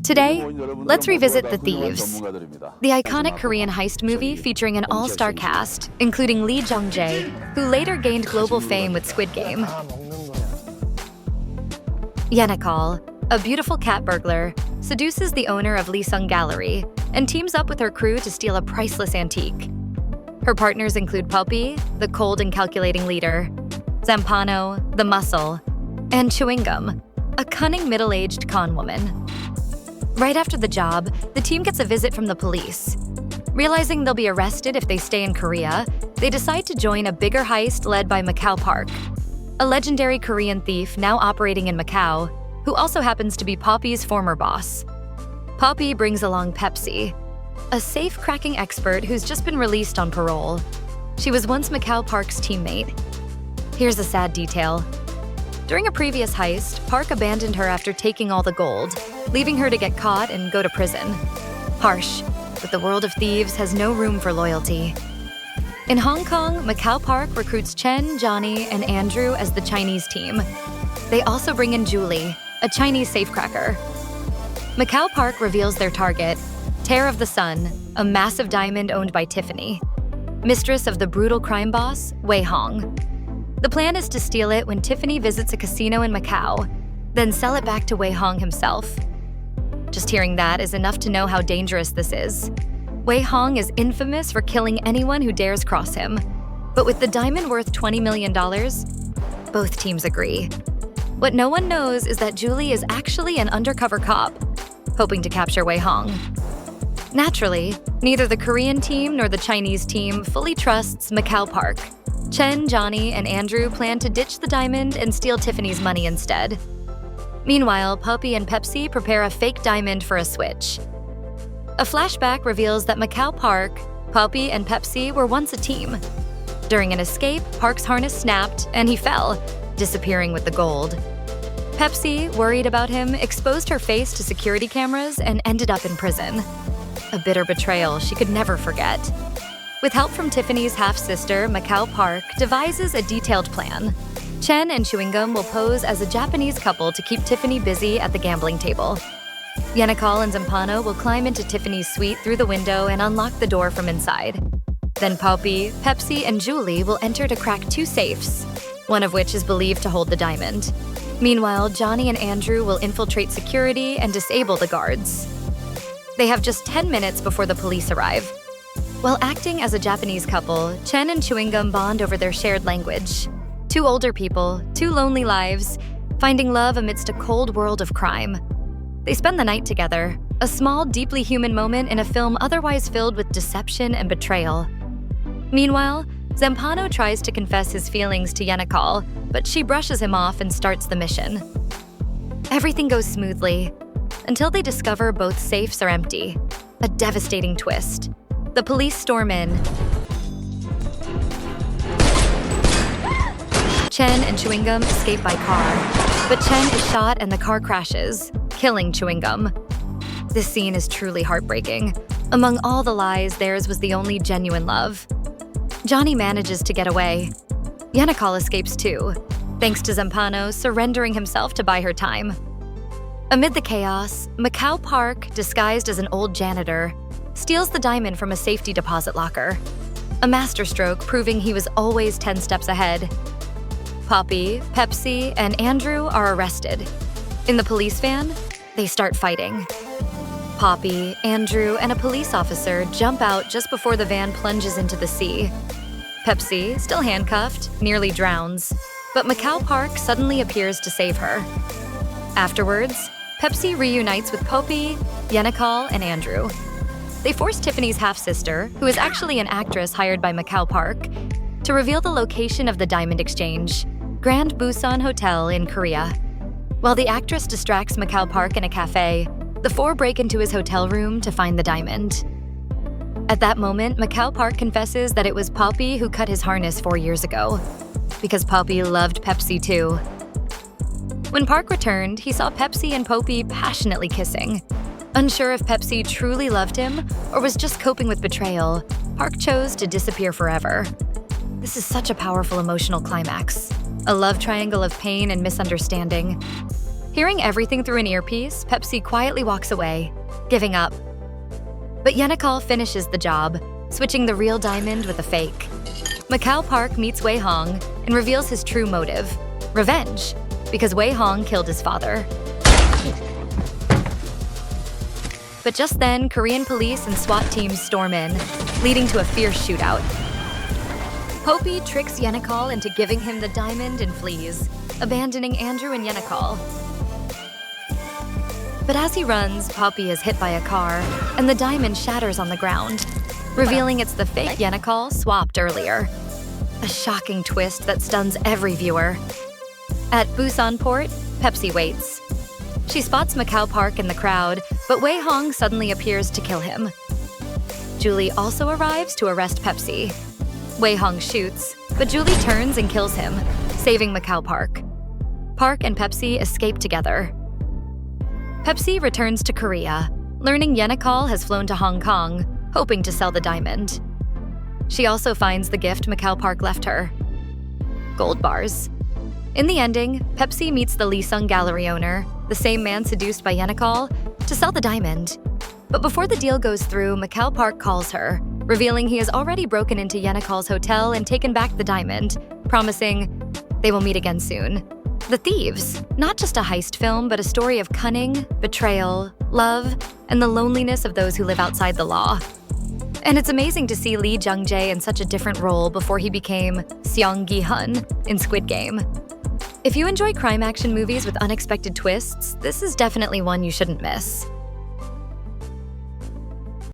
Today, let's revisit The Thieves, the iconic Korean heist movie featuring an all-star cast, including Lee Jung-jae, who later gained global fame with Squid Game. Yeonakal, a beautiful cat burglar, seduces the owner of Lee Sung Gallery and teams up with her crew to steal a priceless antique. Her partners include Poppy, the cold and calculating leader, Zampano, the muscle, and Chewing Gum, a cunning middle-aged con woman. Right after the job, the team gets a visit from the police. Realizing they'll be arrested if they stay in Korea, they decide to join a bigger heist led by Macau Park, a legendary Korean thief now operating in Macau, who also happens to be Poppy's former boss. Poppy brings along Pepsi, a safe-cracking expert who's just been released on parole. She was once Macau Park's teammate. Here's a sad detail. During a previous heist, Park abandoned her after taking all the gold, leaving her to get caught and go to prison. Harsh, but the world of thieves has no room for loyalty. In Hong Kong, Macau Park recruits Chen, Johnny, and Andrew as the Chinese team. They also bring in Julie, a Chinese safecracker. Macau Park reveals their target, Tear of the Sun, a massive diamond owned by Tiffany, mistress of the brutal crime boss, Wei Hong. The plan is to steal it when Tiffany visits a casino in Macau, then sell it back to Wei Hong himself. Just hearing that is enough to know how dangerous this is. Wei Hong is infamous for killing anyone who dares cross him. But with the diamond worth $20 million, both teams agree. What no one knows is that Julie is actually an undercover cop, hoping to capture Wei Hong. Naturally, neither the Korean team nor the Chinese team fully trusts Macau Park. Chen, Johnny, and Andrew plan to ditch the diamond and steal Tiffany's money instead. Meanwhile, Poppy and Pepsi prepare a fake diamond for a switch. A flashback reveals that Macau Park, Poppy, and Pepsi were once a team. During an escape, Park's harness snapped and he fell, disappearing with the gold. Pepsi, worried about him, exposed her face to security cameras and ended up in prison. A bitter betrayal she could never forget. With help from Tiffany's half-sister, Macau Park devises a detailed plan. Chen and Chewing Gum will pose as a Japanese couple to keep Tiffany busy at the gambling table. Yeonakal and Zampano will climb into Tiffany's suite through the window and unlock the door from inside. Then Poppy, Pepsi, and Julie will enter to crack two safes, one of which is believed to hold the diamond. Meanwhile, Johnny and Andrew will infiltrate security and disable the guards. They have just 10 minutes before the police arrive. While acting as a Japanese couple, Chen and Chewing Gum bond over their shared language. Two older people, two lonely lives, finding love amidst a cold world of crime. They spend the night together, a small, deeply human moment in a film otherwise filled with deception and betrayal. Meanwhile, Zampano tries to confess his feelings to Yeonakal, but she brushes him off and starts the mission. Everything goes smoothly, until they discover both safes are empty. A devastating twist. The police storm in. Chen and Chewing Gum escape by car, but Chen is shot and the car crashes, killing Chewing Gum. This scene is truly heartbreaking. Among all the lies, theirs was the only genuine love. Johnny manages to get away. Yeonakal escapes too, thanks to Zampano surrendering himself to buy her time. Amid the chaos, Macau Park, disguised as an old janitor, steals the diamond from a safety deposit locker. A masterstroke proving he was always 10 steps ahead. Poppy, Pepsi, and Andrew are arrested. In the police van, they start fighting. Poppy, Andrew, and a police officer jump out just before the van plunges into the sea. Pepsi, still handcuffed, nearly drowns, but Macau Park suddenly appears to save her. Afterwards, Pepsi reunites with Poppy, Yeonakal, and Andrew. They force Tiffany's half-sister, who is actually an actress hired by Macau Park, to reveal the location of the diamond exchange, Grand Busan Hotel in Korea. While the actress distracts Macau Park in a cafe, the four break into his hotel room to find the diamond. At that moment, Macau Park confesses that it was Poppy who cut his harness 4 years ago, because Poppy loved Pepsi too. When Park returned, he saw Pepsi and Poppy passionately kissing. Unsure if Pepsi truly loved him or was just coping with betrayal, Park chose to disappear forever. This is such a powerful emotional climax, a love triangle of pain and misunderstanding. Hearing everything through an earpiece, Pepsi quietly walks away, giving up. But Yenikal finishes the job, switching the real diamond with a fake. Macau Park meets Wei Hong and reveals his true motive: revenge, because Wei Hong killed his father. But just then, Korean police and SWAT teams storm in, leading to a fierce shootout. Popey tricks Yenikal into giving him the diamond and flees, abandoning Andrew and Yenikal. But as he runs, Poppy is hit by a car, and the diamond shatters on the ground, revealing it's the fake Yenikal swapped earlier. A shocking twist that stuns every viewer. At Busan Port, Pepsi waits. She spots Macau Park in the crowd, but Wei Hong suddenly appears to kill him. Julie also arrives to arrest Pepsi. Wei Hong shoots, but Julie turns and kills him, saving Macau Park. Park and Pepsi escape together. Pepsi returns to Korea, learning Yenikal has flown to Hong Kong, hoping to sell the diamond. She also finds the gift Macau Park left her: gold bars. In the ending, Pepsi meets the Lee Sung Gallery owner, the same man seduced by Yenikal, to sell the diamond. But before the deal goes through, Macau Park calls her, revealing he has already broken into Yenikal's hotel and taken back the diamond, promising they will meet again soon. The Thieves, not just a heist film, but a story of cunning, betrayal, love, and the loneliness of those who live outside the law. And it's amazing to see Lee Jung-jae in such a different role before he became Seong Gi-hun in Squid Game. If you enjoy crime action movies with unexpected twists, this is definitely one you shouldn't miss.